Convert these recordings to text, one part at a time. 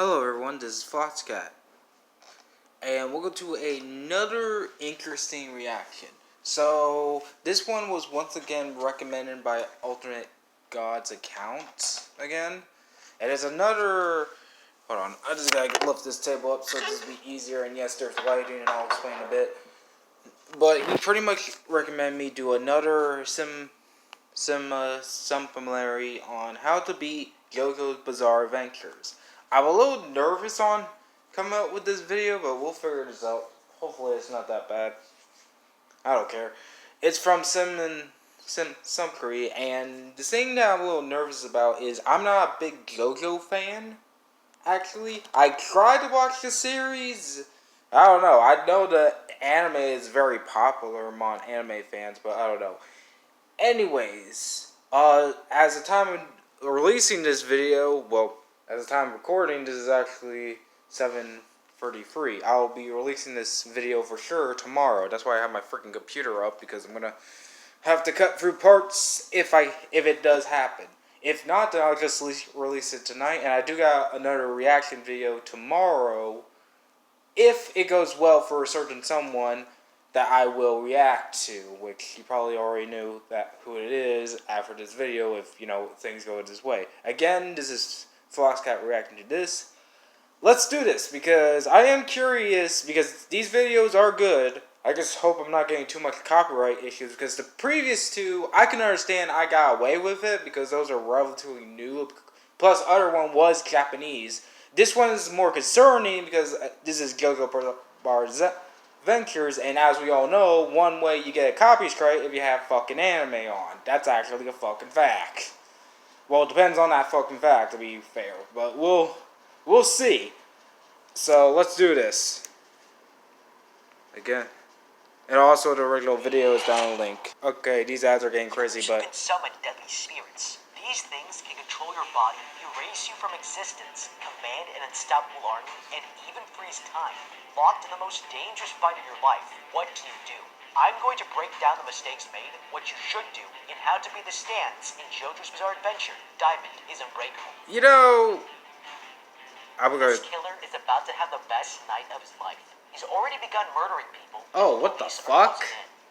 Hello everyone, this is Foxcat, and welcome to another interesting reaction. So, this one was once again recommended by Alternate God's account again. And it's another... Hold on, I just gotta lift this table up so this will be easier, and yes, there's lighting and I'll explain a bit. But he pretty much recommended me do another similarity on how to beat Jojo's Bizarre Adventures. I'm a little nervous on coming out with this video, but we'll figure this out. Hopefully it's not that bad. I don't care. It's from Sumkery, and the thing that I'm a little nervous about is I'm not a big Jojo fan, actually. I tried to watch the series. I don't know. I know the anime is very popular among anime fans, but I don't know. Anyways, as the time of releasing this video, well, as the time of recording, this is actually 7:33. I'll be releasing this video for sure tomorrow. That's why I have my freaking computer up, because I'm gonna have to cut through parts if it does happen. If not, then I'll just release it tonight, and I do got another reaction video tomorrow. If it goes well for a certain someone that I will react to, which you probably already knew who it is after this video if, things go this way. Again, this is Foxcat reacting to this. Let's do this, because I am curious, because these videos are good. I just hope I'm not getting too much copyright issues, because the previous two, I can understand I got away with it, because those are relatively new. Plus, other one was Japanese. This one is more concerning, because this is Jojo Bizarre Adventures, and as we all know, one way you get a copy strike if you have fucking anime on. That's actually a fucking fact. Well, it depends on that fucking fact, to be fair, but we'll see. So let's do this. Again, and also the original video is down the link. Okay, these ads are getting crazy, but you can summon deadly spirits. These things can control your body, erase you from existence, command an unstoppable army, and even freeze time. Locked in the most dangerous fight of your life, what do? I'm going to break down the mistakes made, what you should do, and how to be the stands in JoJo's Bizarre Adventure. Diamond is unbreakable. This killer is about to have the best night of his life. He's already begun murdering people. Oh, what the fuck?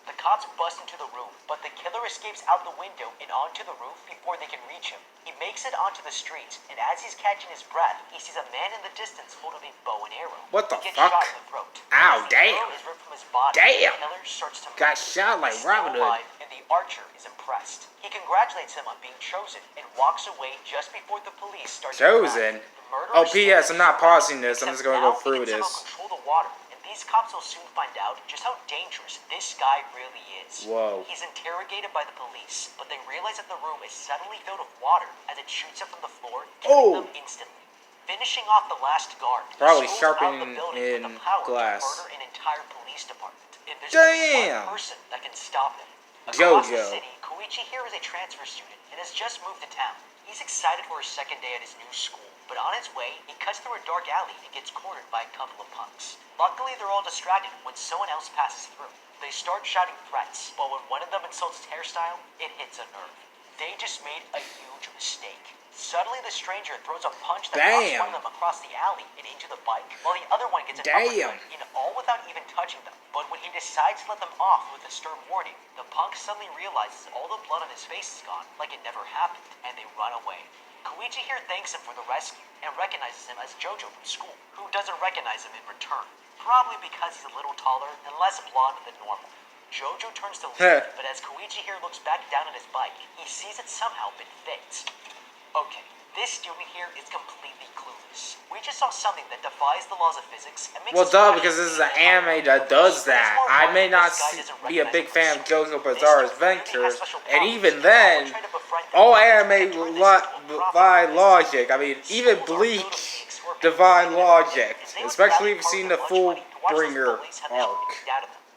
The cops bust into the room, but the killer escapes out the window and onto the roof before they can reach him. He makes it onto the street, and as he's catching his breath, he sees a man in the distance holding a bow and arrow. What the he gets fuck? shot in the throat. Ow, the damn. arrow is ripped from his body. Damn. The killer starts to got shot like Robin Hood. And the archer is impressed. He congratulates him on being chosen and walks away just before the police start chosen? Oh, P.S. I'm not pausing this. I'm just going to go through this. Control the water. These cops will soon find out just how dangerous this guy really is. Whoa. He's interrogated by the police, but they realize that the room is suddenly filled with water as it shoots up from the floor, killing them instantly. Finishing off the last guard, probably sharpening in glass. To murder an entire police department. And there's only one person that can stop him. Across the city, Koichi here is a transfer student and has just moved to town. He's excited for his second day at his new school, but on his way, he cuts through a dark alley and gets cornered by a couple of punks. Luckily, they're all distracted when someone else passes through. They start shouting threats, but when one of them insults his hairstyle, it hits a nerve. They just made a huge mistake. Suddenly, the stranger throws a punch that knocks one of them across the alley and into the bike, while the other one gets an uppercut in all without even touching them. But when he decides to let them off with a stern warning, the punk suddenly realizes all the blood on his face is gone, like it never happened, and they run away. Koichi here thanks him for the rescue and recognizes him as Jojo from school, who doesn't recognize him in return, probably because he's a little taller and less blonde than normal. Jojo turns to leave, but as Koichi here looks back down at his bike, he sees it somehow been fixed. Okay, this student here is completely clueless. We just saw something that defies the laws of physics and makes because this is an anime that does that. I may not be a big fan of JoJo Bizarre Adventures, and even then, all anime defy logic. I mean, even Bleach defy logic, especially if you've seen the Fullbringer arc.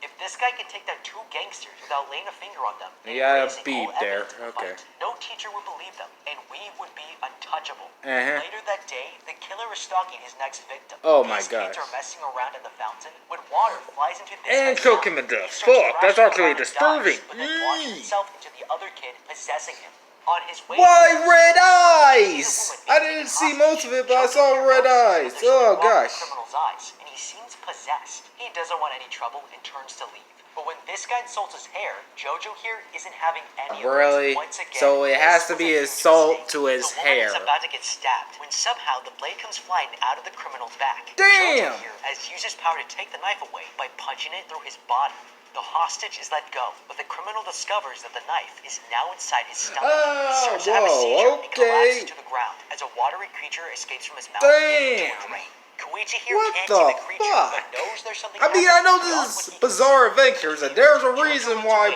If this guy can take down two gangsters without laying a finger on them, yeah, beep there. Okay. No teacher would believe them, and we would be untouchable. Later that day, the killer is stalking his next victim. Oh my god. These kids are messing around in the fountain when water flies into this and choke him to death. Fuck, that's actually disturbing. But then launches himself into the other kid, possessing him. On his way, why red eyes? I didn't see most of it, but I saw red eyes. Oh gosh. Criminal's eyes, and he seems possessed. He doesn't want any trouble and turns to leave. But when this guy insults his hair, Jojo here isn't having any of Really? it. Once again, So it has to be his salt to his hair. The woman is about to get stabbed when somehow the blade comes flying out of the criminal's back. Damn! Jojo here has used his power to take the knife away by punching it through his body. The hostage is let go, but the criminal discovers that the knife is now inside his stomach. He starts to have a seizure and collapses to the ground as a watery creature escapes from his mouth into a drain. Koichi here can't see the creature, but knows there's something I know this is Bizarre Adventures, and there's a reason why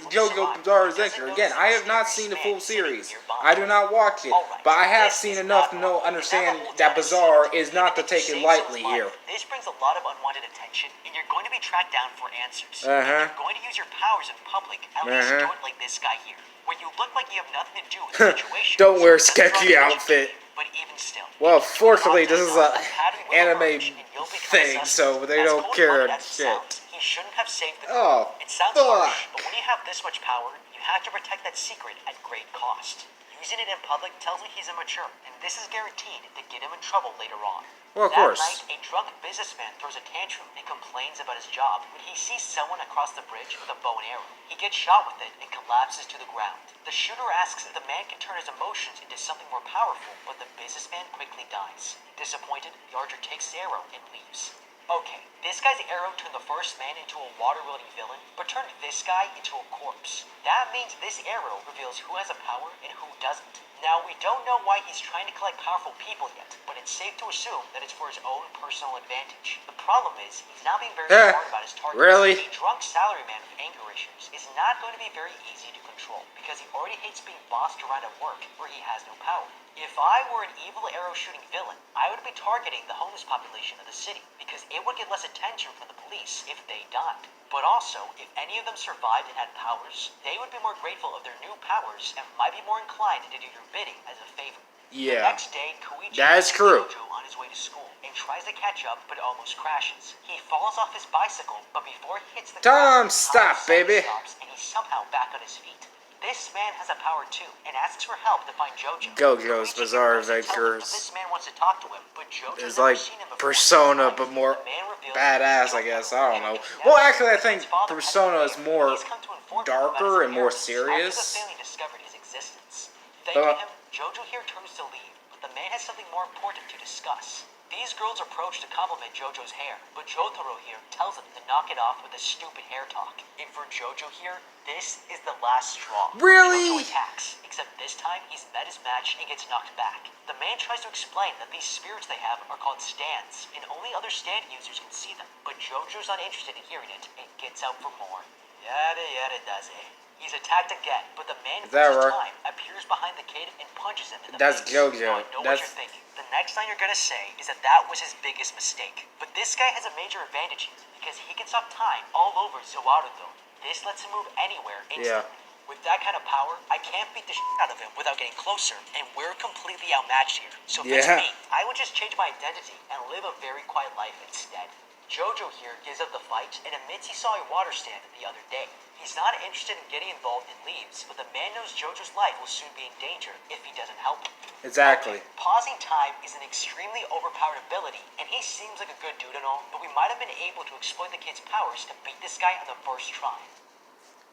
Jojo Bizarre Adventure. Again, I have not seen the full series. I do not watch it, but I have seen enough to understand that Bizarre is not to take it lightly here. This brings a lot of unwanted attention, and you're going to be tracked down for answers. If Uh-huh. you're going to use your powers in public, at least do it like this guy here, where you look like you have nothing to do with the situation. Don't wear a That's sketchy wrong, outfit. But even still, Well, fortunately, this is a pattern will anime emerge, and you'll become thing, a so suspect. they As don't cold care blooded as it shit. sounds, he shouldn't have saved the girl. Oh, It sounds fuck. harsh, but when you have this much power, you have to protect that secret at great cost. Using it in public tells me he's immature, and this is guaranteed to get him in trouble later on. Well, of That course. night, a drunk businessman throws a tantrum and complains about his job when he sees someone across the bridge with a bow and arrow. He gets shot with it and collapses to the ground. The shooter asks if the man can turn his emotions into something more powerful, but the businessman quickly dies. Disappointed, the archer takes his arrow and leaves. Okay, this guy's arrow turned the first man into a water-wielding villain, but turned this guy into a corpse. That means this arrow reveals who has a power and who doesn't. Now, we don't know why he's trying to collect powerful people yet, but it's safe to assume that it's for his own personal advantage. The problem is, he's not being very smart about his targets. Really? A drunk salaryman with anger issues is not going to be very easy to control, because he already hates being bossed around at work where he has no power. If I were an evil arrow-shooting villain, I would be targeting the homeless population of the city, because it would get less attention from the police if they died. But also, if any of them survived and had powers, they would be more grateful of their new powers and might be more inclined to do your bidding as a favor. The Yeah. next day, Koichi That is true. Jojo on his way to school and tries to catch up but almost crashes. He falls off his bicycle, but before he hits the ground, Stop, baby. stops and he's somehow back on his feet. This man has a power too and asks for help to find Jojo. Jojo's Koichi Bizarre goes to tell him that Adventures This man wants to talk to him, but Jojo's is never like seen him before. Persona, but more The man reveals badass, I Jojo guess. I don't know. and Well, never actually, I his think father Persona had is a more He's come to inform him about darker his and more parents serious. After the family discovered his existence. Thanking him, Jojo here turns to leave, but the man has something more important to discuss. These girls approach to compliment Jojo's hair, but Jotaro here tells them to knock it off with a stupid hair talk. And for Jojo here, this is the last straw. Really? Jojo attacks, except this time he's met his match and gets knocked back. The man tries to explain that these spirits they have are called stands, and only other stand users can see them. But Jojo's not interested in hearing it and gets out for more. Yada yada does it. He's attacked again, but the man Is that this right? time appears behind the kid and punches him in the That's face. Jojo. Now, I know what you're thinking. The next thing you're gonna say is that that was his biggest mistake. But this guy has a major advantage here because he can stop time all over Zoaruto. This lets him move anywhere instantly. With that kind of power, I can't beat the shit out of him without getting closer, and we're completely outmatched here. So if it's Yeah. me, I would just change my identity and live a very quiet life instead. Jojo here gives up the fight and admits he saw a water stand the other day. He's not interested in getting involved and leaves, but the man knows Jojo's life will soon be in danger if he doesn't help him. Exactly. Okay, pausing time is an extremely overpowered ability, and he seems like a good dude and all, but we might have been able to exploit the kid's powers to beat this guy on the first try.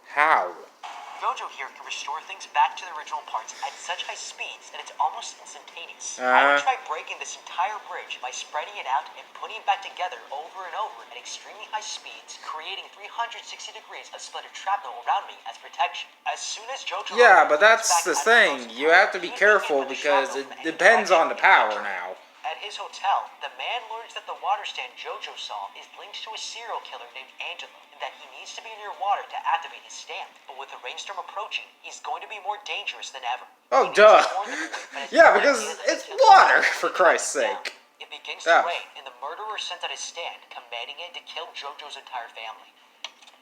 How? Jojo here can restore things back to the original parts at such high speeds that it's almost instantaneous. I Uh-huh. would try breaking this entire bridge by spreading it out and putting it back together over and over at extremely high speeds, creating 360 degrees of splintered shrapnel around me as protection. As soon as Jojo... Yeah, but that's the thing. You have to be careful because it depends on the power now. At his hotel, the man learns that the water stand Jojo saw is linked to a serial killer named Angelo, and that he needs to be near water to activate his stand. But with the rainstorm approaching, he's going to be more dangerous than ever. Oh, He needs duh. to warn the boy, but his Yeah, plan because isn't it's until water, he for Christ's down. sake. It begins Yeah. to rain, and the murderer sends out his stand, commanding it to kill Jojo's entire family.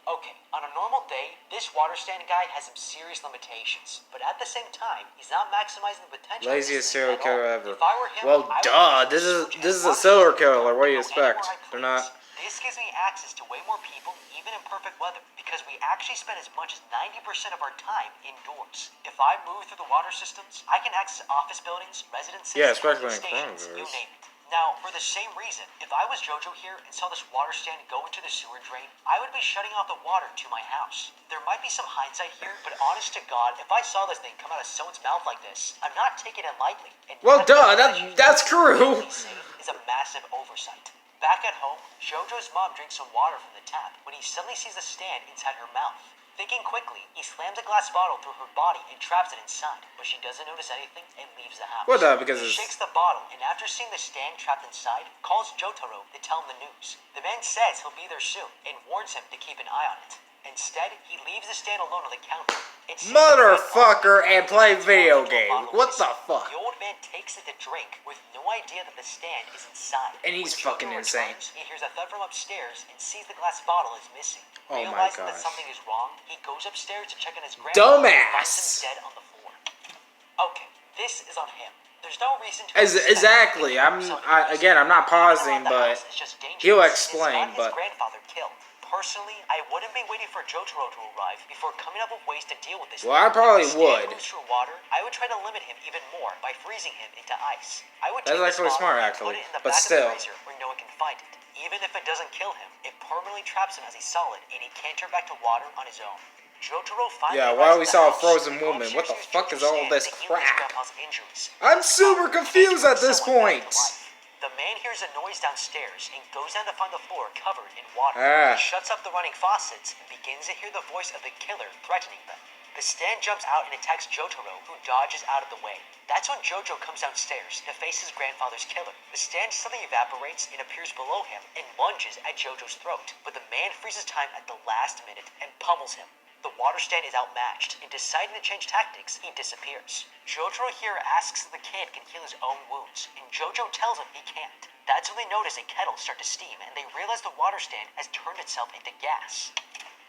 Okay, on a normal day, this water stand guy has some serious limitations, but at the same time, he's not maximizing the potential. of Laziest this thing serial at killer all. ever. If I were him, Well, I would duh. use This the switch is and a serial water stand killer. What do you go anywhere expect? I They're please. not. This gives me access to way more people, even in perfect weather, because we actually spend as much as 90% of our time indoors. If I move through the water systems, I can access office buildings, residences, Yeah, especially in stations, you coronavirus. name it. Now, for the same reason, if I was Jojo here and saw this water stand go into the sewer drain, I would be shutting off the water to my house. There might be some hindsight here, but honest to God, if I saw this thing come out of someone's mouth like this, I'm not taking it lightly. And Well, duh, that's true. Is a massive oversight. Back at home, Jojo's mom drinks some water from the tap when he suddenly sees the stand inside her mouth. Thinking quickly, he slams a glass bottle through her body and traps it inside, but she doesn't notice anything and leaves the house. Well, duh, because he it's... shakes the bottle and after seeing the stand trapped inside, calls Jotaro to tell him the news. The man says he'll be there soon and warns him to keep an eye on it. Instead, he leaves the stand alone on the counter. Motherfucker, and play video games. What the fuck? The old man takes it to drink with no idea that the stand is inside. And he's When fucking Jotaro insane. returns, he hears a thud from upstairs and sees the glass bottle is missing. Oh my Realizing that gosh. something is wrong, he goes upstairs to check on his grandfather and finds Dumbass. him dead on the floor. Okay, this is on him. There's no reason to Exactly. I'm not pausing, but he'll explain. His But grandfather killed. Personally, I wouldn't be waiting for Jotaro to arrive before coming up with ways to deal with this. well, I probably If the stand would. moves through water, I would try to limit him even more by freezing him into ice. I would That's take this actually bottle smart, and actually. put it in the But back still. of the freezer where no one can find it. Even if it doesn't kill him, it permanently traps him as a solid, and he can't turn back to water on his own. Jotaro finally Yeah, while we arrives at saw a the house, frozen and woman, what the upstairs fuck Jojo's is all stand this to heal his crap? grandpa's injuries. I'm super confused at this Someone back to point. life. The man hears a noise downstairs and goes down to find the floor covered in water. Ah. He shuts up the running faucets and begins to hear the voice of the killer threatening them. The stand jumps out and attacks Jotaro, who dodges out of the way. That's when Jojo comes downstairs to face his grandfather's killer. The stand suddenly evaporates and appears below him and lunges at Jojo's throat, but the man freezes time at the last minute and pummels him. The water stand is outmatched, and deciding to change tactics, he disappears. Jotaro here asks if the kid can heal his own wounds, and Jojo tells him he can't. That's when they notice a kettle start to steam, and they realize the water stand has turned itself into gas.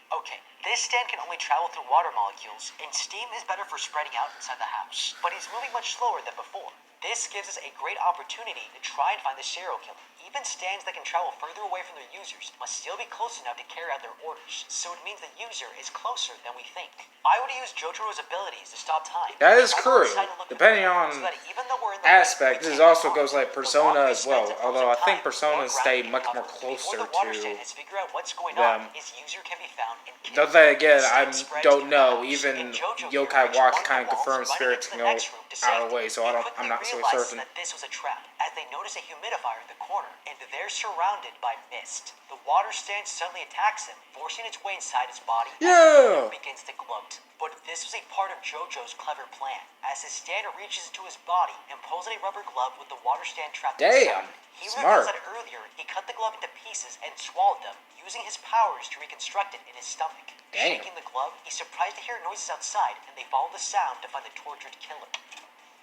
Okay, this stand can only travel through water molecules, and steam is better for spreading out inside the house, but he's moving much slower than before. This gives us a great opportunity to try and find the serial killer. Even stands that can travel further away from their users must still be close enough to carry out their orders, so it means the user is closer than we think. I would use Jotaro's abilities to stop time. That is Travel true. inside and look for Depending the on so that even though we're in the way, aspect, we this can't also harm. goes like The Persona longer we as spend well. in Although I frozen think time, Personas more stay ground we much can more cover. closer Before the water to stand has figured out what's going them. on, his user can be found and killed. Though then again, The I stand spreads don't through the know. house, Even and Jojo here Yokai breaks Watch one of kind the of confirms walls, spirits running can into the go next room to out of the safety. way, so They I'm quickly not so realize certain. that this was a trap, as they notice a humidifier in the corner, and they're surrounded by mist. The water stand suddenly attacks him, forcing its way inside his body, Yeah. and he begins to gloat. But this was a part of Jojo's clever plan, as his stand reaches into his body and pulls out a rubber glove with the water stand trapped Damn. inside. He Smart. reveals that earlier he cut the glove into pieces and swallowed them, using his powers to reconstruct it in his stomach. Damn. Shaking the glove, he's surprised to hear noises outside, and they follow the sound to find the tortured killer.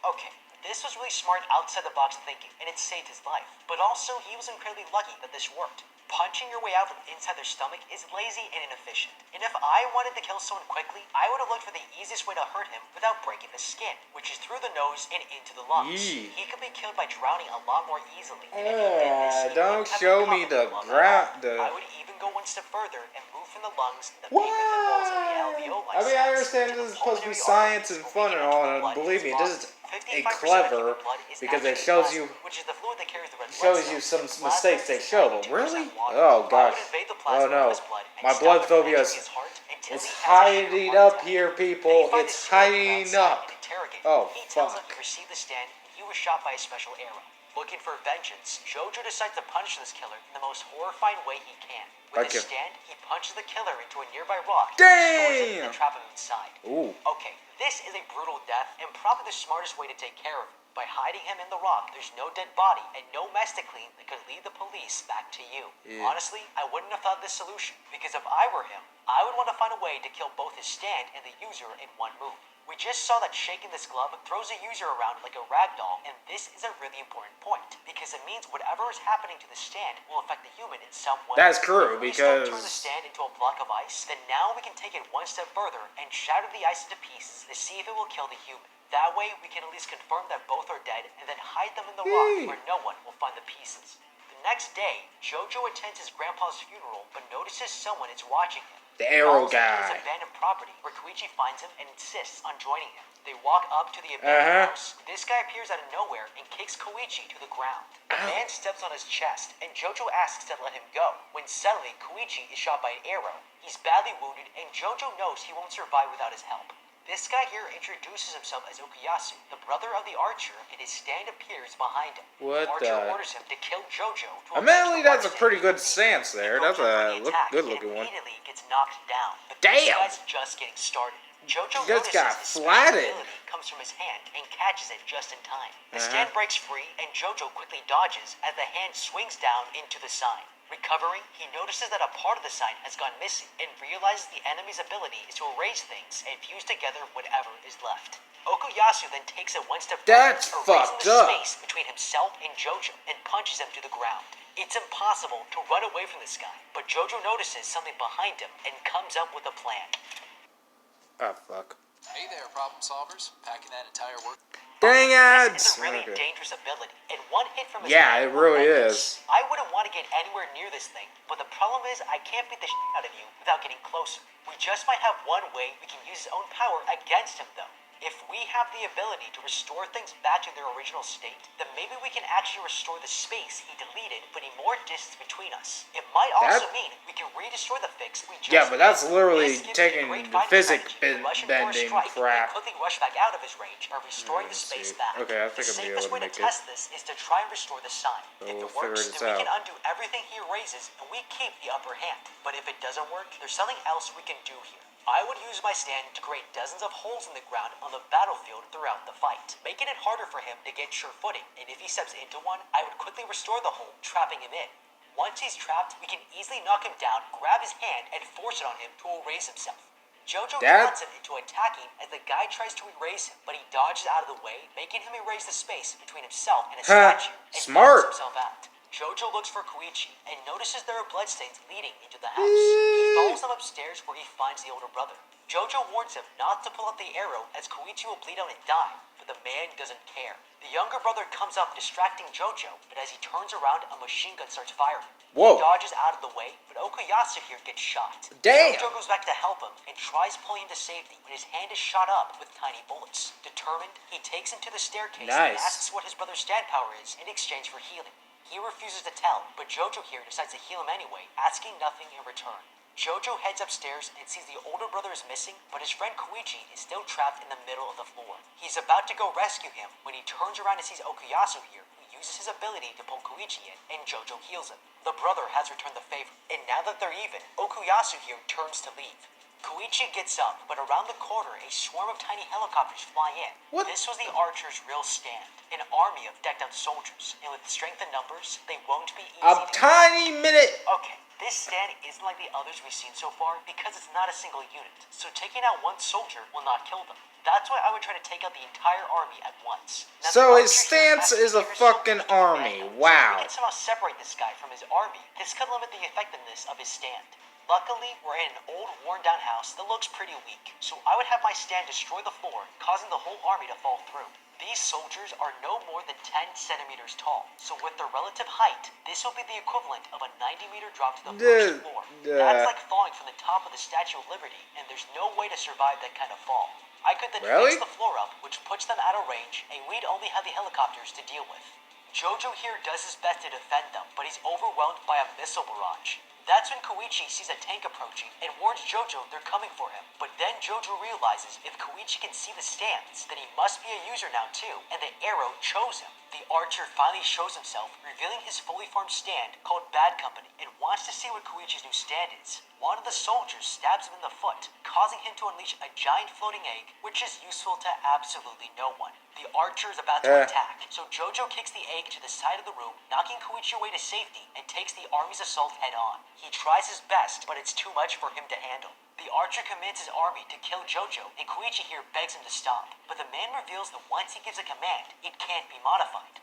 Okay, this was really smart outside-the-box thinking, and it saved his life. But also, he was incredibly lucky that this worked. Punching your way out from inside their stomach is lazy and inefficient. And if I wanted to kill someone quickly, I would have looked for the easiest way to hurt him without breaking the skin, which is through the nose and into the lungs. Yee. He could be killed by drowning a lot more easily. And if he did this, he Don't wouldn't have show become me a the lung at ground. all. I would even go one step further and move from the lungs, the pigment walls, and the alveoli. I mean, I cells understand to this the is supposed to be pulmonary science and arteries, fun where and we all, enter and blood believe in me, his this is body. a 55% of clever human blood is because it actually shows plasma, you which is the fluid that carries the red blood shows cells. you some Plasma mistakes they is show. But 92% really? water. Oh I gosh. would invade the Oh plasma no. of his blood and My stop blood it from phobia entering is his heart until it's he has a sugar hiding heart up attack. here, Then you people. find It's the serial killer hiding outside up. and interrogate him. Oh He tells him fuck. he received the stand and he was shot by a special arrow. Looking for vengeance, Jojo decides to punish this killer in the most horrifying way he can. With his stand, he punches the killer into a nearby rock and stores it Damn. to trap him inside. Ooh. Okay, this is a brutal death and probably the smartest way to take care of him. By hiding him in the rock, there's no dead body and no mess to clean that could lead the police back to you. Yeah. Honestly, I wouldn't have thought this solution, because if I were him, I would want to find a way to kill both his stand and the user in one move. We just saw that shaking this glove throws a user around like a rag doll, and this is a really important point, because it means whatever is happening to the stand will affect the human in some way. That's true, If we start to turn the because stand into a block of ice, then now we can take it one step further and shatter the ice into pieces to see if it will kill the human. That way, we can at least confirm that both are dead and then hide them in the rock where no one will find the pieces. The next day, Jojo attends his grandpa's funeral, but notices someone is watching him. The He arrow follows him to his guy. abandoned property, where Koichi finds him and insists on joining him. They walk up to the abandoned house. This guy appears out of nowhere and kicks Koichi to the ground. The man steps on his chest, and Jojo asks to let him go, when suddenly Koichi is shot by an arrow. He's badly wounded, and Jojo knows he won't survive without his help. This guy here introduces himself as Okuyasu, the brother of the archer, and his stand appears behind him. What Archer the? orders him to kill Jojo. Admittedly, that's a pretty good stance there. That's a good looking one. Immediately gets knocked down. But Damn! This guy's just getting started. Jojo Just notices got his flattened. special ability comes from his hand and catches it just in time. The stand breaks free, and Jojo quickly dodges as the hand swings down into the sign. Recovering, he notices that a part of the sign has gone missing and realizes the enemy's ability is to erase things and fuse together whatever is left. Okuyasu then takes it one step further, That's erasing fucked the up. space between himself and Jojo and punches him to the ground. It's impossible to run away from this guy, but Jojo notices something behind him and comes up with a plan. Oh, fuck. Hey there, problem solvers. Packing that entire work. Dang it! This is a really dangerous ability, and one hit from his Yeah, hand it will really end this. is. I wouldn't want to get anywhere near this thing, but the problem is I can't beat the shit out of you without getting closer. We just might have one way we can use his own power against him, though. If we have the ability to restore things back to their original state, then maybe we can actually restore the space he deleted, putting more distance between us. It might also mean we can re-destroy the fix we just Yeah, but that's made. literally This gives taking me great the fighting physics strategy to rush in for a bending strike crap. and quickly rush back out of his range by restoring the space back. Okay, I think the I'll be safest able to way to make it. test this is to try and restore the sign. So If we'll it works, figure this then we can out. undo everything he erases and we keep the upper hand. But if it doesn't work, there's something else we can do here. I would use my stand to create dozens of holes in the ground on the battlefield throughout the fight, making it harder for him to get sure footing, and if he steps into one, I would quickly restore the hole, trapping him in. Once he's trapped, we can easily knock him down, grab his hand, and force it on him to erase himself. Jojo taunts him into attacking as the guy tries to erase him, but he dodges out of the way, making him erase the space between himself and a statue, and Smart. knocks himself out. Jojo looks for Koichi and notices there are bloodstains leading into the house. He follows them upstairs where he finds the older brother. Jojo warns him not to pull out the arrow as Koichi will bleed out and die, but the man doesn't care. The younger brother comes up distracting Jojo, but as he turns around, a machine gun starts firing. Whoa. He dodges out of the way, but Okuyasu here gets shot. Damn. Jojo goes back to help him and tries pulling him to safety, but his hand is shot up with tiny bullets. Determined, he takes him to the staircase and Nice. asks what his brother's stand power is in exchange for healing. He refuses to tell, but Jojo here decides to heal him anyway, asking nothing in return. Jojo heads upstairs and sees the older brother is missing, but his friend Koichi is still trapped in the middle of the floor. He's about to go rescue him when he turns around and sees Okuyasu here, who uses his ability to pull Koichi in, and Jojo heals him. The brother has returned the favor, and now that they're even, Okuyasu here turns to leave. Koichi gets up, but around the corner, a swarm of tiny helicopters fly in. What? This was the Archer's real stand, an army of decked out soldiers, and with strength in numbers, they won't be easy A to tiny minute. Okay, this stand isn't like the others we've seen so far because it's not a single unit, so taking out one soldier will not kill them. That's why I would try to take out the entire army at once. Now, So the his Archer here stance has is a fierce fucking soldiers to army. defend him, so if Wow. we can somehow separate this guy from his army, this could limit the effectiveness of his stand. Luckily, we're in an old, worn-down house that looks pretty weak, so I would have my stand destroy the floor, causing the whole army to fall through. These soldiers are no more than 10 centimeters tall, so with their relative height, this will be the equivalent of a 90-meter drop to the first floor. That's like falling from the top of the Statue of Liberty, and there's no way to survive that kind of fall. I could then Really? fix the floor up, which puts them out of range, and we'd only have the helicopters to deal with. Jojo here does his best to defend them, but he's overwhelmed by a missile barrage. That's when Koichi sees a tank approaching and warns Jojo they're coming for him. But then Jojo realizes if Koichi can see the stands, then he must be a user now too, and the arrow chose him. The Archer finally shows himself, revealing his fully formed stand called Bad Company, and wants to see what Koichi's new stand is. One of the soldiers stabs him in the foot, causing him to unleash a giant floating egg, which is useful to absolutely no one. The Archer is about to attack, so Jojo kicks the egg to the side of the room, knocking Koichi away to safety, and takes the army's assault head on. He tries his best, but it's too much for him to handle. The Archer commands his army to kill Jojo, and Koichi here begs him to stop. But the man reveals that once he gives a command, it can't be modified.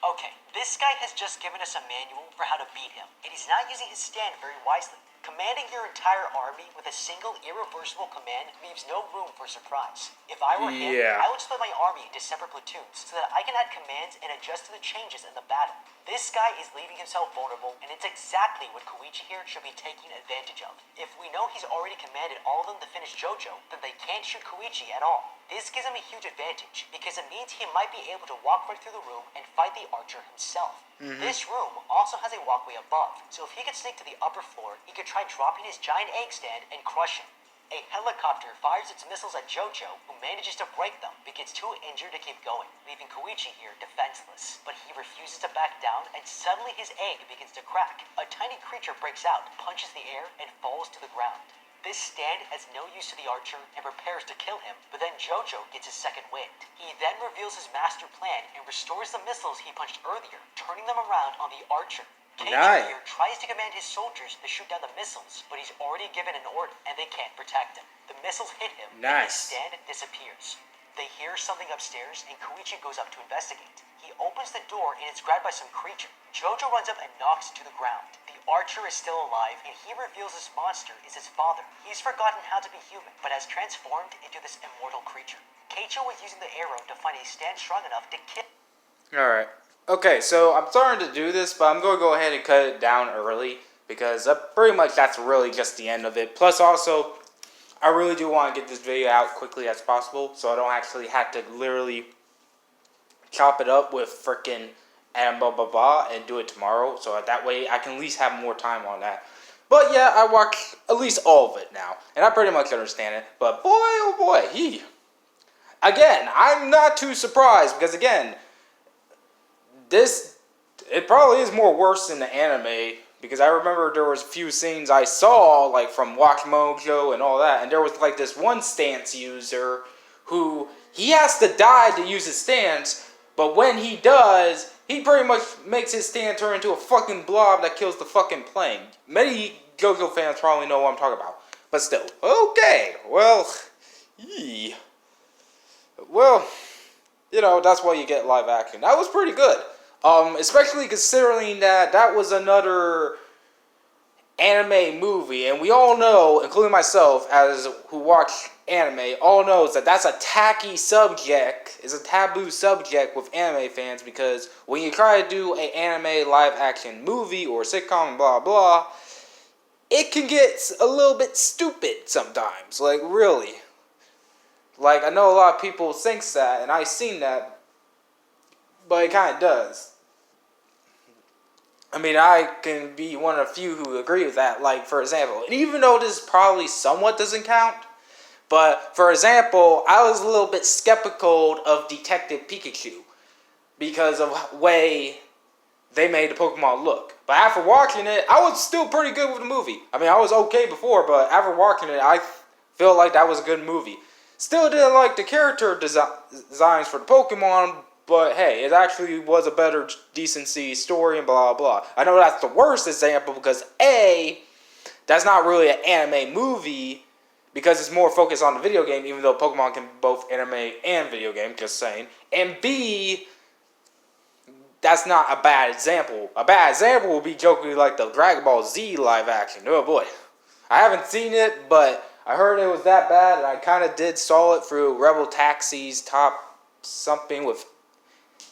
Okay, this guy has just given us a manual for how to beat him, and he's not using his stand very wisely. Commanding your entire army with a single irreversible command leaves no room for surprise. If I were him, I would split my army into separate platoons so that I can add commands and adjust to the changes in the battle. This guy is leaving himself vulnerable, and it's exactly what Koichi here should be taking advantage of. If we know he's already commanded all of them to finish Jojo, then they can't shoot Koichi at all. This gives him a huge advantage, because it means he might be able to walk right through the room and fight the archer himself. This room also has a walkway above, so if he could sneak to the upper floor, he could try dropping his giant egg stand and crush him. A helicopter fires its missiles at Jojo, who manages to break them but gets too injured to keep going, leaving Koichi here defenseless. But he refuses to back down, and suddenly his egg begins to crack. A tiny creature breaks out, punches the air, and falls to the ground. This stand has no use to the archer and prepares to kill him, but then Jojo gets his second wind. He then reveals his master plan and restores the missiles he punched earlier, turning them around on the archer. Jojo here tries to command his soldiers to shoot down the missiles, but he's already given an order and they can't protect him. The missiles hit him, and his stand disappears. They hear something upstairs, and Koichi goes up to investigate. He opens the door and is grabbed by some creature. Jojo runs up and knocks to the ground. The archer is still alive, and he reveals this monster is his father. He's forgotten how to be human, but has transformed into this immortal creature. Keicho was using the arrow to find a stand strong enough to kill. Alright. Okay, so I'm starting to do this, but I'm going to go ahead and cut it down early, because pretty much that's really just the end of it. Plus also, I really do want to get this video out quickly as possible, so I don't actually have to literally chop it up with freaking and blah blah blah and do it tomorrow, so that way I can at least have more time on that. But yeah, I watch at least all of it now, and I pretty much understand it. But boy, oh boy, again, I'm not too surprised, because again, it probably is more worse than the anime, because I remember there was a few scenes I saw, like from Watch Mojo and all that, and there was like this one stance user who, he has to die to use his stance, but when he does, he pretty much makes his stand turn into a fucking blob that kills the fucking plane. Many JoJo fans probably know what I'm talking about, but still. Okay, well, well, you know, that's why you get live action. That was pretty good. Especially considering that was another anime movie, and we all know, including myself, as who watch anime, all knows that that's a tacky subject, is a taboo subject with anime fans, because when you try to do an anime live action movie or sitcom and blah blah, it can get a little bit stupid sometimes, like really. Like, I know a lot of people think that, and I've seen that, but it kind of does. I mean, I can be one of the few who agree with that. Like, for example, and even though this probably somewhat doesn't count, but for example, I was a little bit skeptical of Detective Pikachu because of the way they made the Pokemon look. But after watching it, I was still pretty good with the movie. I mean, I was okay before, but after watching it, I feel like that was a good movie. Still didn't like the character designs for the Pokemon, but hey, it actually was a better decency story and blah blah. I know that's the worst example because A, that's not really an anime movie because it's more focused on the video game, even though Pokemon can be both anime and video game, just saying. And B, that's not a bad example. A bad example would be jokingly like the Dragon Ball Z live action. Oh boy. I haven't seen it, but I heard it was that bad, and I kind of did saw it through Rebel Taxi's top something with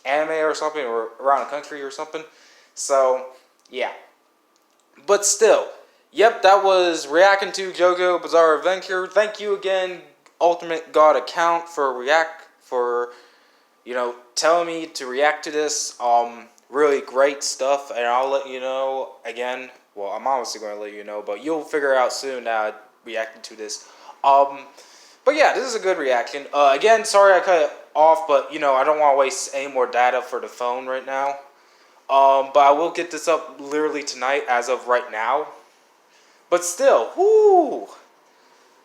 anime or something, or around the country or something. So, yeah. But still, yep, that was reacting to JoJo Bizarre Adventure. Thank you again, Ultimate God Account, for telling me to react to this. Really great stuff, and I'll let you know again. Well, I'm obviously going to let you know, but you'll figure out soon that I reacted to this. But yeah, this is a good reaction. Again, sorry I cut it off, but I don't want to waste any more data for the phone right now. But I will get this up literally tonight as of right now. But still, whoo!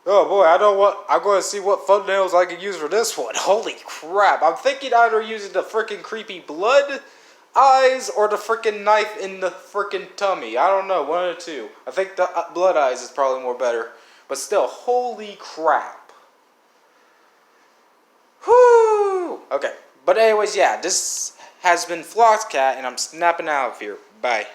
Oh boy, I'm going to see what thumbnails I can use for this one. Holy crap! I'm thinking either using the freaking creepy blood eyes or the freaking knife in the freaking tummy. I don't know, one of the two. I think the blood eyes is probably more better. But still, holy crap. Whoo! Okay, but anyways, yeah, this has been Flosscat, and I'm snapping out of here. Bye.